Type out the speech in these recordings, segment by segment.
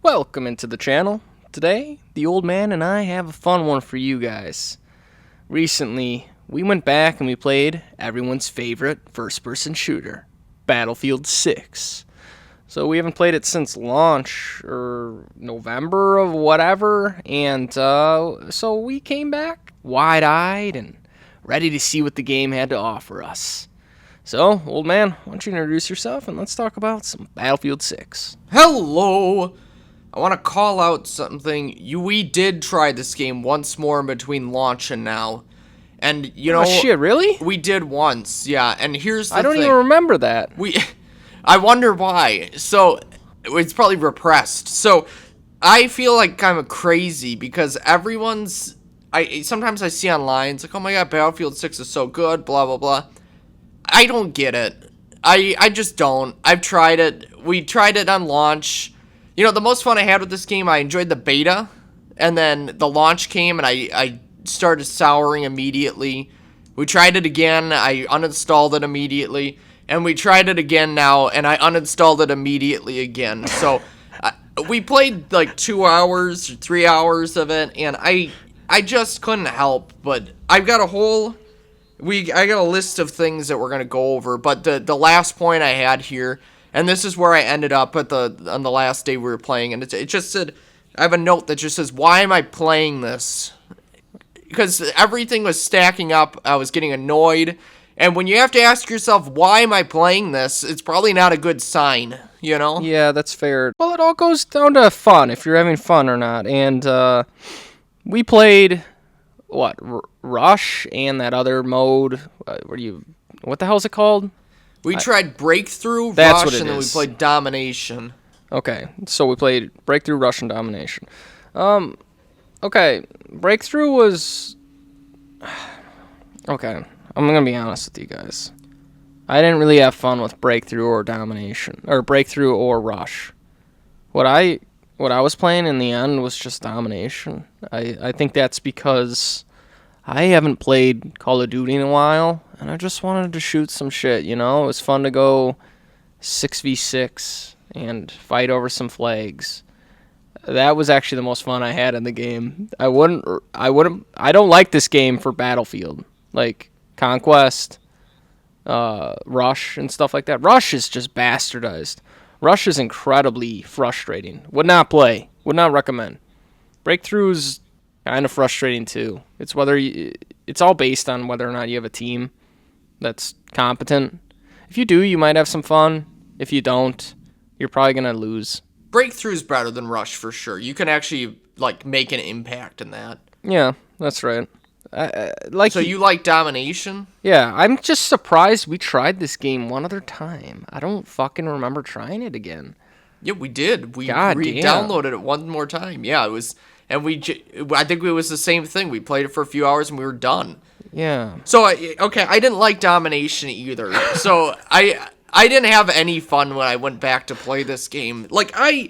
Welcome into the channel. Today, the old man and I have a fun one for you guys. Recently, we went back and we played everyone's favorite first-person shooter, Battlefield 6. So we haven't played it since launch, or November of whatever, and so we came back wide-eyed and ready to see what the game had to offer us. So, old man, why don't you introduce yourself and let's talk about some Battlefield 6. Hello! I want to call out something. We did try this game once more in between launch and now. And, you know... Oh, shit, really? We did once, yeah. And here's the I don't thing. even remember that. I wonder why. So, it's probably repressed. So, I feel like kind of crazy because everyone's... Sometimes I see online, it's like, oh my god, Battlefield 6 is so good, blah, blah, blah. I don't get it. I just don't. I've tried it. We tried it on launch. You know, the most fun I had with this game, I enjoyed the beta, and then the launch came, and I started souring immediately. We tried it again, I uninstalled it immediately, and we tried it again now, and I uninstalled it immediately again. So, we played like 2 hours, or 3 hours of it, and I just couldn't help, but I've got a whole... I got a list of things that we're going to go over, but the last point I had here... And this is where I ended up on the last day we were playing, and it just said, I have a note that just says, why am I playing this? Because everything was stacking up, I was getting annoyed, and when you have to ask yourself, why am I playing this, it's probably not a good sign, you know? Yeah, that's fair. Well, it all goes down to fun, if you're having fun or not, and we played, Rush, and that other mode, what the hell is it called? We tried Breakthrough, That's Rush, and then we played Domination. Okay, so we played Breakthrough, Rush, and Domination. Okay, Breakthrough was... Okay, I'm gonna be honest with you guys. I didn't really have fun with Breakthrough or Domination, or Breakthrough or Rush. What I was playing in the end was just Domination. I think that's because I haven't played Call of Duty in a while, and I just wanted to shoot some shit, you know? It was fun to go 6v6 and fight over some flags. That was actually the most fun I had in the game. I don't like this game for Battlefield. Like, Conquest, Rush, and stuff like that. Rush is just bastardized. Rush is incredibly frustrating. Would not play. Would not recommend. Breakthrough's kind of frustrating too. It's all based on whether or not you have a team that's competent. If you do, you might have some fun. If you don't, you're probably gonna lose. Breakthrough's better than Rush for sure. You can actually like make an impact in that. Yeah, that's right. So you like Domination? Yeah, I'm just surprised we tried this game one other time. I don't fucking remember trying it again. Yeah, we did. We God re-downloaded it one more time. Yeah, it was, and I think it was the same thing. We played it for a few hours and we were done. Yeah. So okay, I didn't like Domination either. So I didn't have any fun when I went back to play this game. Like I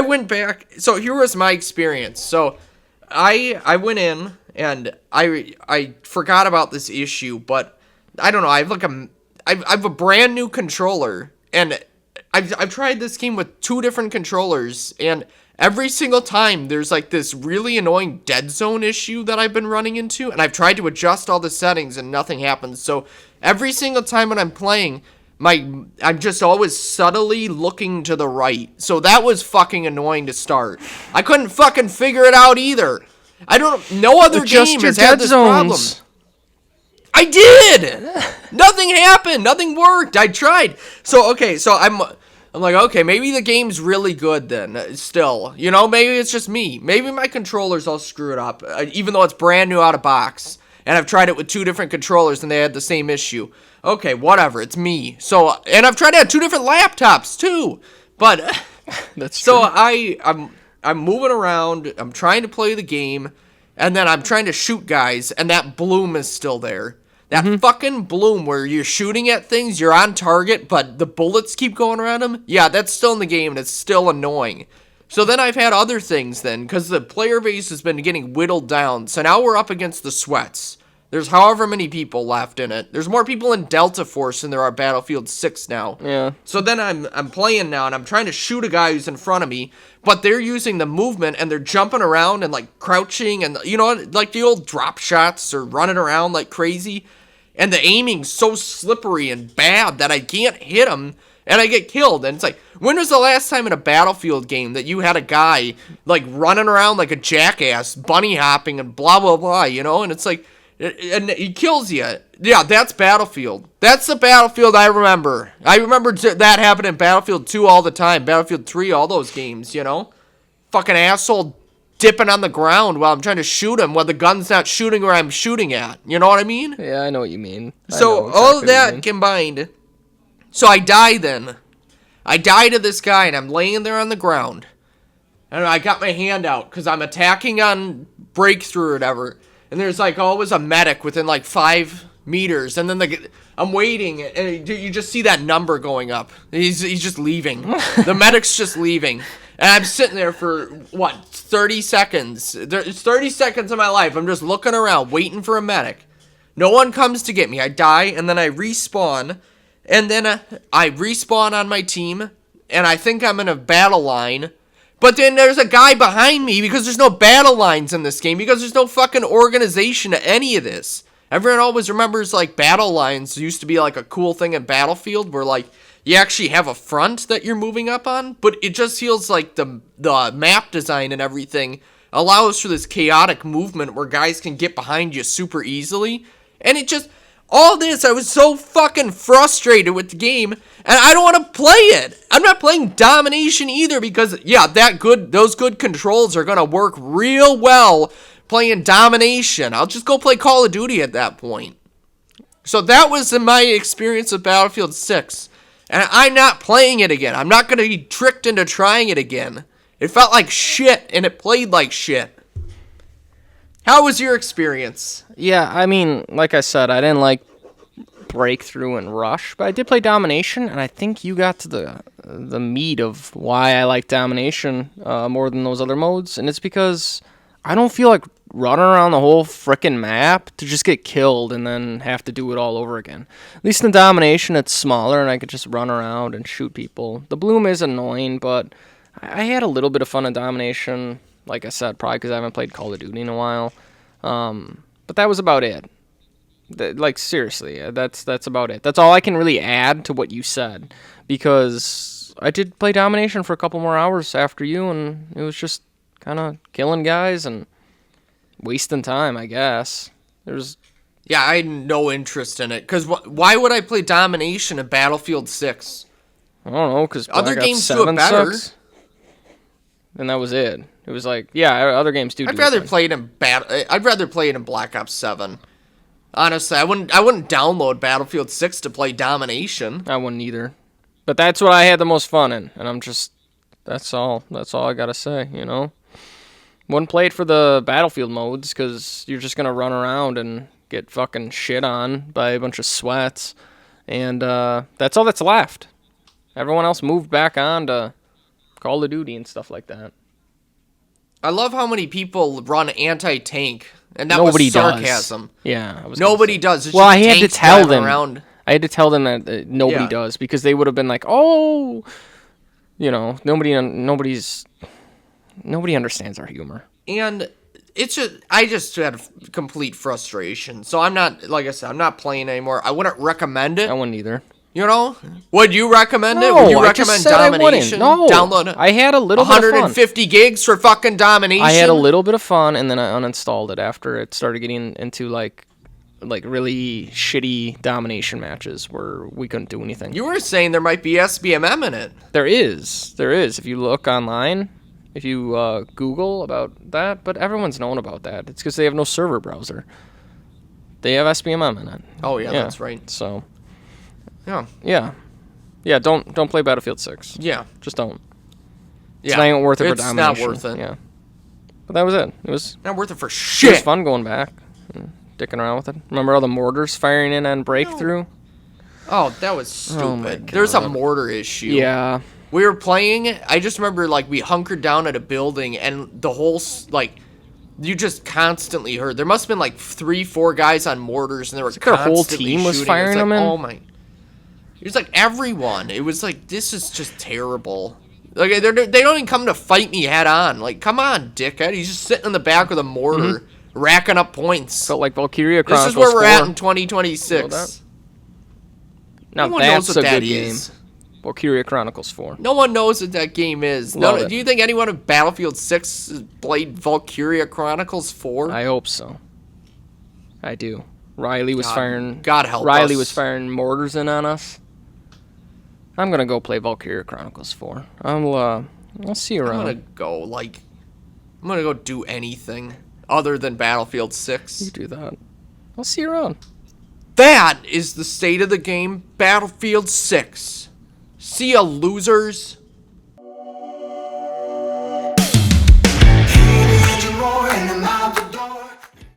went back. So here was my experience. So I went in and I forgot about this issue, but I don't know. I've a brand new controller, and I've tried this game with 2 different controllers, and every single time there's like this really annoying dead zone issue that I've been running into, and I've tried to adjust all the settings and nothing happens. So every single time when I'm playing, I'm just always subtly looking to the right. So that was fucking annoying to start. I couldn't fucking figure it out either. No other game has had this problem. I did! Nothing happened. Nothing worked. I tried. So, okay, so I'm like, okay, maybe the game's really good then, still. You know, maybe it's just me. Maybe my controller's all screwed up, even though it's brand new out of box. And I've tried it with 2 different controllers and they had the same issue. Okay, whatever, it's me. So, and I've tried it on 2 different laptops, too. But, That's true. so I'm moving around, I'm trying to play the game, and then I'm trying to shoot guys, and that bloom is still there. That fucking bloom where you're shooting at things, you're on target, but the bullets keep going around them. Yeah, that's still in the game, and it's still annoying. So then I've had other things then, because the player base has been getting whittled down. So now we're up against the sweats. There's however many people left in it. There's more people in Delta Force than there are Battlefield 6 now. Yeah. So then I'm playing now, and I'm trying to shoot a guy who's in front of me, but they're using the movement, and they're jumping around and, like, crouching, and, you know, like the old drop shots, or running around like crazy, and the aiming's so slippery and bad that I can't hit them, and I get killed. And it's like, when was the last time in a Battlefield game that you had a guy, like, running around like a jackass, bunny hopping and blah, blah, blah, you know? And it's like, and he kills you. Yeah, that's Battlefield. That's the Battlefield I remember. I remember that happening in Battlefield 2 all the time. Battlefield 3, all those games, you know? Fucking asshole dipping on the ground while I'm trying to shoot him while the gun's not shooting where I'm shooting at. You know what I mean? Yeah, I know what you mean. So, all of that combined. So I die then. I die to this guy, and I'm laying there on the ground. And I got my hand out, because I'm attacking on breakthrough or whatever. And there's, like, always a medic within, like, 5 meters. And then I'm waiting, and you just see that number going up. He's just leaving. The medic's just leaving. And I'm sitting there for, 30 seconds. It's 30 seconds of my life. I'm just looking around, waiting for a medic. No one comes to get me. I die, and then I respawn. And then I respawn on my team, and I think I'm in a battle line. But then there's a guy behind me because there's no battle lines in this game, because there's no fucking organization to any of this. Everyone always remembers, like, battle lines used to be, like, a cool thing in Battlefield where, like, you actually have a front that you're moving up on. But it just feels like the map design and everything allows for this chaotic movement where guys can get behind you super easily. And it just... all this, I was so fucking frustrated with the game, and I don't want to play it. I'm not playing Domination either, because, yeah, those good controls are going to work real well playing Domination. I'll just go play Call of Duty at that point. So that was my experience with Battlefield 6, and I'm not playing it again. I'm not going to be tricked into trying it again. It felt like shit, and it played like shit. How was your experience? Yeah, I mean, like I said, I didn't like Breakthrough and Rush, but I did play Domination, and I think you got to the meat of why I like Domination more than those other modes, and it's because I don't feel like running around the whole frickin' map to just get killed and then have to do it all over again. At least in Domination, it's smaller, and I could just run around and shoot people. The bloom is annoying, but I had a little bit of fun in Domination. Like I said, probably because I haven't played Call of Duty in a while. But that was about it. Like, seriously, that's about it. That's all I can really add to what you said. Because I did play Domination for a couple more hours after you, and it was just kind of killing guys and wasting time, I guess. Yeah, I had no interest in it. Because why would I play Domination in Battlefield 6? I don't know, because other games do it better. And that was it. It was like, yeah, other games do. I'd rather play it in Black Ops 7. Honestly, I wouldn't download Battlefield 6 to play Domination. I wouldn't either. But that's what I had the most fun in, and I'm just that's all I got to say, you know. Wouldn't play it for the Battlefield modes cuz you're just going to run around and get fucking shit on by a bunch of sweats. And that's all that's left. Everyone else moved back on to Call of Duty and stuff like that. I love how many people run anti-tank, and that Nobody was sarcasm. Does. Yeah, nobody does. It's well, just I had to tanks tell driving them. Around. I had to tell them that nobody does, because they would have been like, "Oh, you know, nobody understands our humor." And I just had complete frustration. So I'm not, like I said, I'm not playing anymore. I wouldn't recommend it. I wouldn't either. You know? Would you recommend it? No, Would you I just recommend said Domination? I wouldn't. No, Download it. I had a little bit of fun. 150 gigs for fucking Domination? I had a little bit of fun, and then I uninstalled it after it started getting into, like really shitty Domination matches where we couldn't do anything. You were saying there might be SBMM in it. There is. If you look online, if you Google about that, but everyone's known about that. It's because they have no server browser. They have SBMM in it. Oh, yeah, that's right. So, yeah, don't play Battlefield 6. Yeah, just don't. Yeah, it's not even worth it for Domination. Domination. It's not worth it. Yeah, but that was it. It was not worth it for shit. It was fun going back, and dicking around with it. Remember all the mortars firing in on breakthrough? Oh, that was stupid. Oh my God. There's a mortar issue. Yeah. We were playing. I just remember, like, we hunkered down at a building, and the whole, like, you just constantly heard. There must have been like 3-4 guys on mortars, and they were like their whole constantly team was shooting. firing It's like, them in? oh my! It was like everyone. It was like, this is just terrible. Like they don't even come to fight me head on. Like, come on, dickhead. He's just sitting in the back with a mortar, racking up points. Felt like Valkyria This Chronicles is where we're 4. at in 2026. Now No one that's knows what a that good game. is. Valkyria Chronicles 4. No one knows what that game is. Love it. Do you think anyone in Battlefield 6 has played Valkyria Chronicles 4? I hope so. I do. Riley was firing. God help Riley us. was firing mortars in on us. I'm gonna go play Valkyria Chronicles 4. I'll see you around. I'm gonna go do anything other than Battlefield 6. You do that. I'll see you around. That is the state of the game, Battlefield 6. See ya, losers.